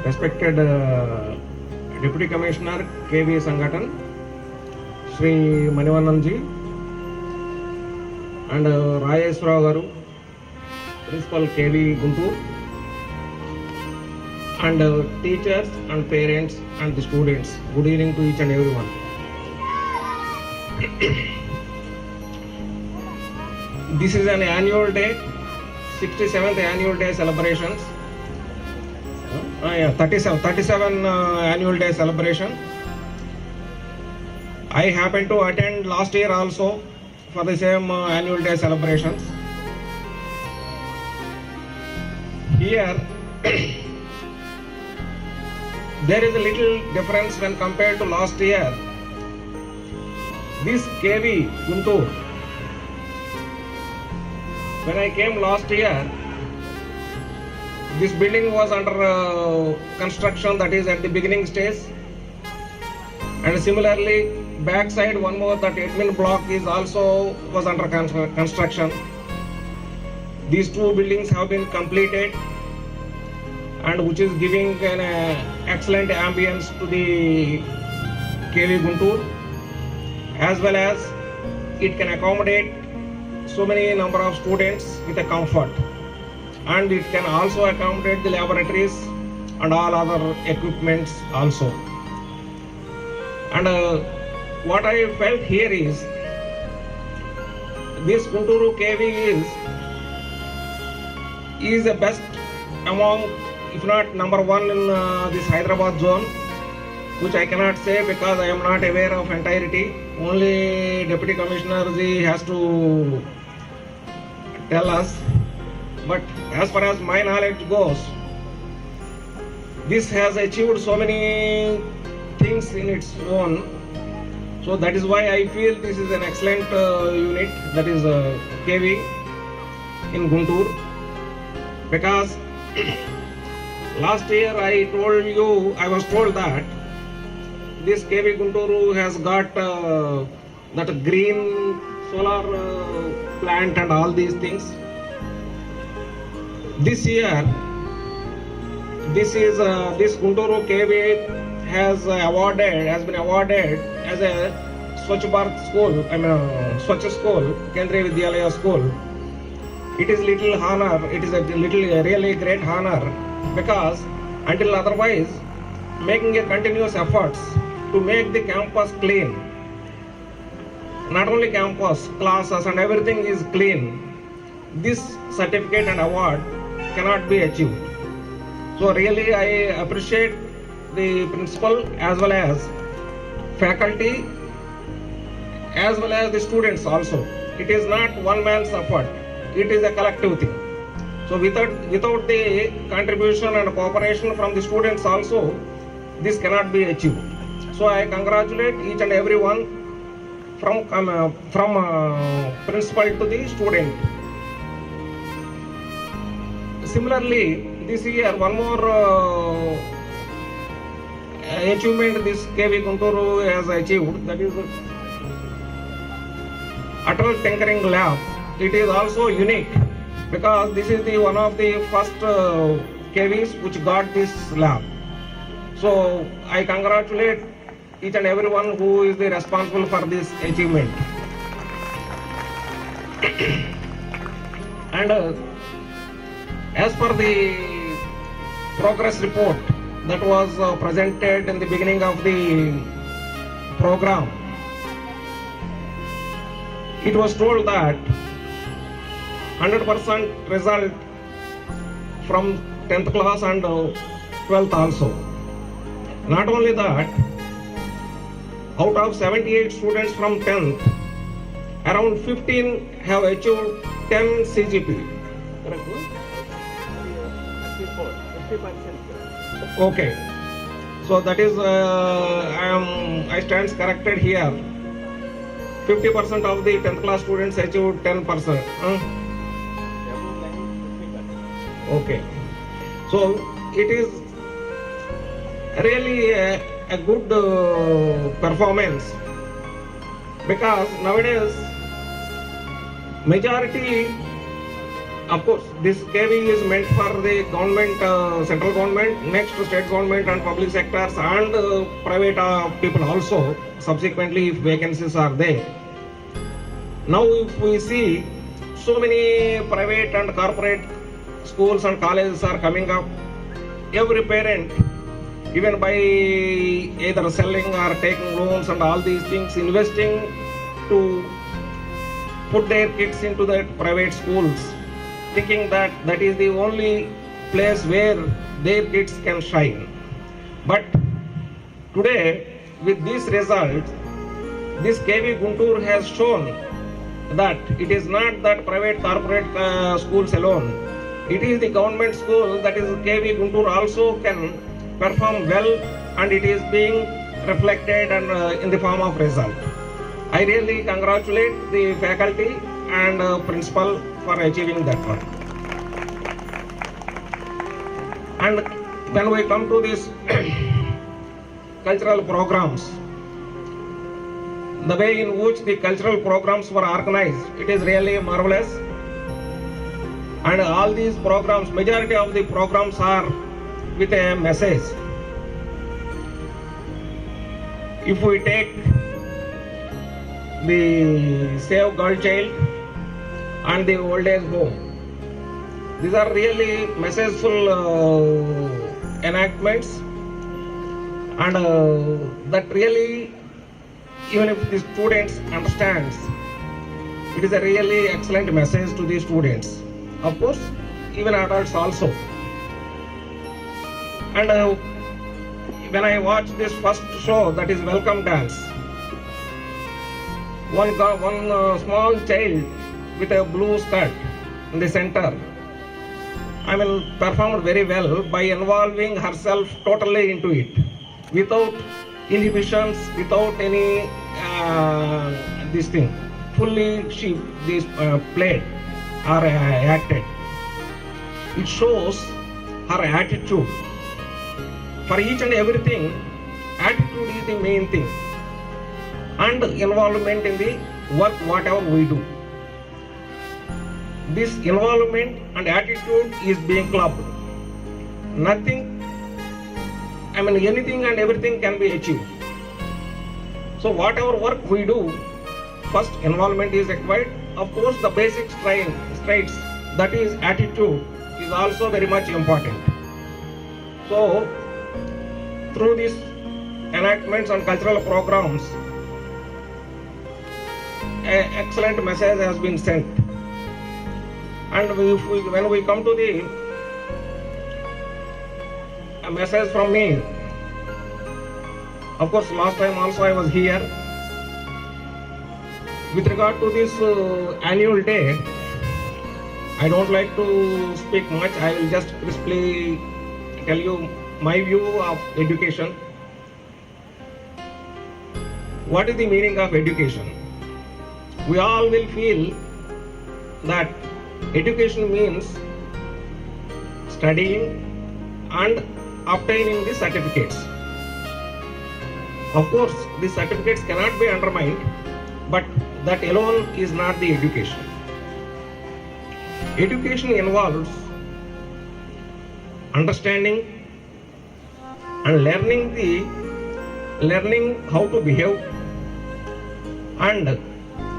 respected Deputy Commissioner KV Sangatan, Shri Manivananji, and Rayeswara Garu, Principal KV Guntur, and teachers and parents and the students. Good evening to each and everyone. This is an annual day, 67th annual day celebrations. 37 annual day celebration. I happened to attend last year also for the same annual day celebrations. Here there is a little difference when compared to last year. This KV Guntur, when I came last year, this building was under construction, that is at the beginning stage, and similarly backside one more, that admin block is also was under construction. These two buildings have been completed, and which is giving an excellent ambience to the KV Guntur, as well as it can accommodate so many number of students with a comfort, and it can also accommodate the laboratories and all other equipments also. And what I felt here is this Guntur KV is the best among, if not number one in this Hyderabad zone, which I cannot say because I am not aware of entirety. Only Deputy Commissioner ji has to tell us. But as far as my knowledge goes, this has achieved so many things in its own. So that is why I feel this is an excellent unit, that is KV in Guntur. Because last year I was told that this KV Guntur has got that green solar plant and all these things. This year, this Guntur KV has been awarded as a Swachh Bharat school, Swachh school, Kendriya Vidyalaya school. It is little honor. It is a really great honor, because until otherwise, making a continuous efforts to make the campus clean. Not only campus, classes and everything is clean. This certificate and award cannot be achieved. So really I appreciate the principal as well as faculty as well as the students also. It is not one man's effort, it is a collective thing. So without the contribution and cooperation from the students also, this cannot be achieved. So I congratulate each and every one from principal to the student. Similarly, this year one more achievement this KV Guntur has achieved, that is Addl Tinkering Lab. It is also unique because this is one of the first KVs which got this lab. So I congratulate each and everyone who is the responsible for this achievement. And as per the progress report that was presented in the beginning of the program, it was told that 100% result from 10th class and 12th also. Not only that, out of 78 students from 10th, around 15 have achieved 10 CGP. Correct? 50%. Okay. So that is, I stand corrected here. 50% of the 10th class students achieved 10%. Okay. So it is really a good performance, because nowadays majority, of course, this KV is meant for the government, central government, next state government and public sectors and private people also, subsequently if vacancies are there. Now if we see so many private and corporate schools and colleges are coming up, every parent, even by either selling or taking loans and all these things, investing to put their kids into the private schools, thinking that that is the only place where their kids can shine. But today, with this result, this KV Guntur has shown that it is not that private corporate schools alone. It is the government school, that is KV Guntur also can perform well, and it is being reflected and in the form of result. I really congratulate the faculty and principal for achieving that one. And when we come to these cultural programs, the way in which the cultural programs were organized, it is really marvelous. And all these programs, majority of the programs are with a message. If we take the Save Girl Child and the Old Age Home, these are really messageful enactments, and that really, even if the students understands, it is a really excellent message to the students. Of course, even adults also. And when I watched this first show, that is Welcome Dance, one small child with a blue skirt in the center, performed very well by involving herself totally into it, without inhibitions, without any this thing. Fully she played or acted. It shows her attitude. For each and everything, attitude is the main thing, and involvement in the work, whatever we do. This involvement and attitude is being clubbed. Nothing, anything and everything can be achieved. So whatever work we do, first involvement is required. Of course, the basic traits, that is attitude, is also very much important. So through these enactments and cultural programs, an excellent message has been sent. And when we come to a message from me, of course, last time also I was here. With regard to this annual day, I don't like to speak much. I will just crisply tell you my view of education. What is the meaning of education? We all will feel that education means studying and obtaining the certificates. Of course, these certificates cannot be undermined, but that alone is not the education. Education involves understanding and learning how to behave, and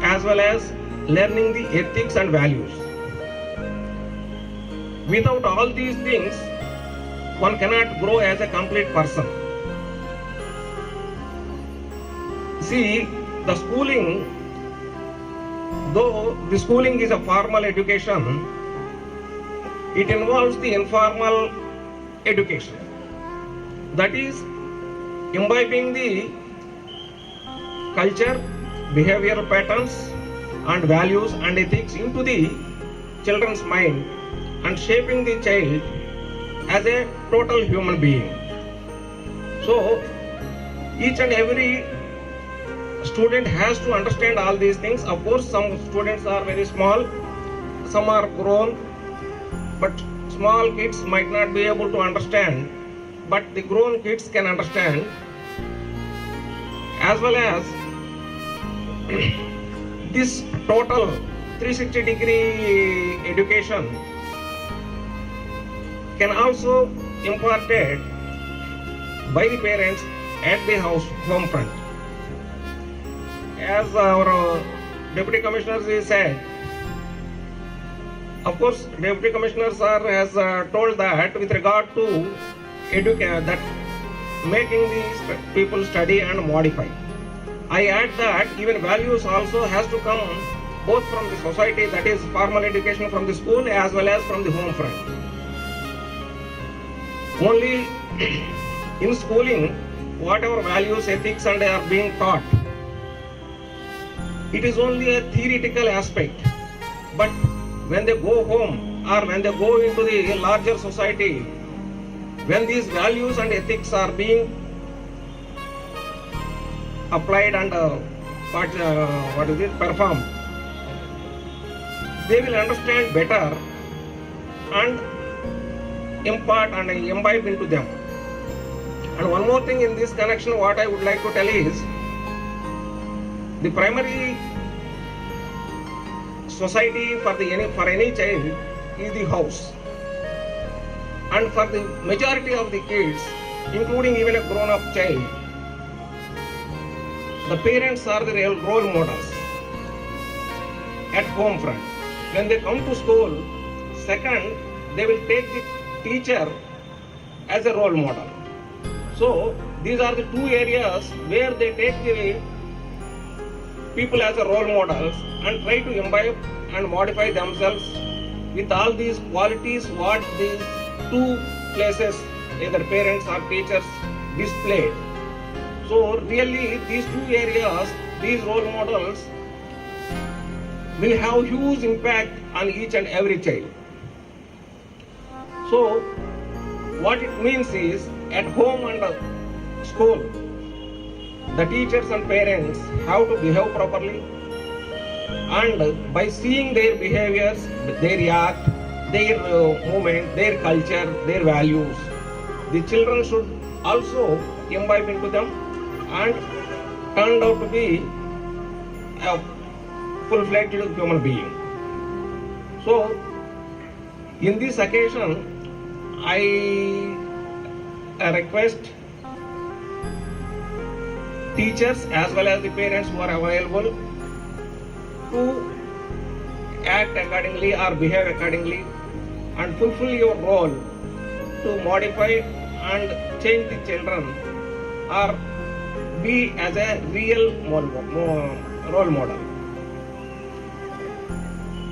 as well as learning the ethics and values. Without all these things, one cannot grow as a complete person. See, the schooling, though the schooling is a formal education, it involves the informal education. That is, imbibing the culture, behavioral patterns and values and ethics into the children's mind and shaping the child as a total human being. So, each and every student has to understand all these things. Of course, some students are very small, some are grown, but small kids might not be able to understand, but the grown kids can understand. As well as this total 360-degree education can also imparted by the parents at the home front. As our Deputy Commissioner said, of course, Deputy Commissioner sir has told that with regard to that making these people study and modify. I add that even values also has to come both from the society, that is formal education from the school as well as from the home front. Only in schooling, whatever values, ethics and are being taught, it is only a theoretical aspect. But when they go home or when they go into the larger society, when these values and ethics are being applied and performed, they will understand better and impart and imbibe into them. And one more thing in this connection, what I would like to tell is, the primary society for any child is the house. And for the majority of the kids, including even a grown-up child, the parents are the real role models at home front. When they come to school, second, they will take the teacher as a role model. So these are the two areas where they take the people as a role models and try to imbibe and modify themselves with all these qualities what these two places, either parents or teachers, display. So really these two areas, these role models will have huge impact on each and every child. So what it means is, at home and school, the teachers and parents have to behave properly, and by seeing their behaviors, their act, their movement, their culture, their values, the children should also imbibe into them and turn out to be a full-fledged human being. So in this occasion, I request teachers as well as the parents who are available to act accordingly or behave accordingly and fulfill your role to modify and change the children or be as a real role model.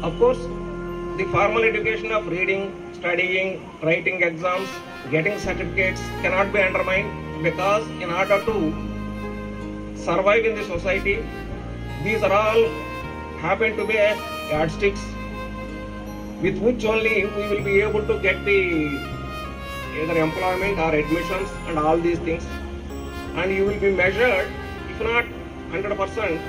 Of course, the formal education of reading, studying, writing exams, getting certificates cannot be undermined, because in order to survive in the society, these are all happen to be yardsticks with which only we will be able to get the either employment or admissions and all these things. And you will be measured, if not 100%,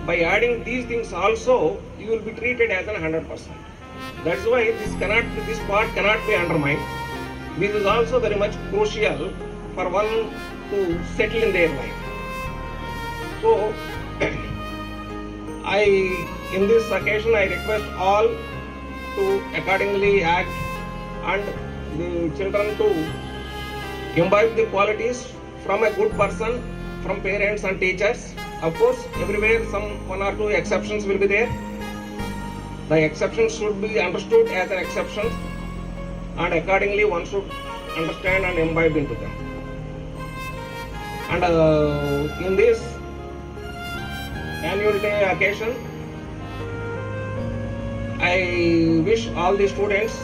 by adding these things also, you will be treated as an 100%. That's why this part cannot be undermined. This is also very much crucial for one to settle in their life. So, in this occasion, I request all to accordingly act and the children to imbibe the qualities from a good person, from parents and teachers. Of course, everywhere one or two exceptions will be there. The exceptions should be understood as an exception, and accordingly one should understand and imbibe into them. And in this annual day occasion, I wish all the students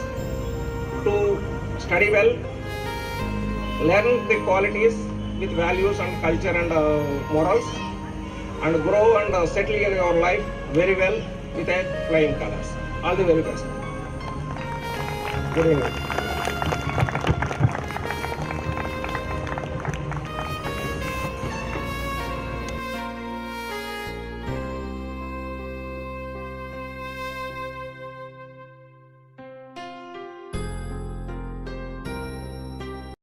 to study well, learn the qualities with values and culture and morals, and grow and settle in your life very well with a flying colors. All the very best. Good evening.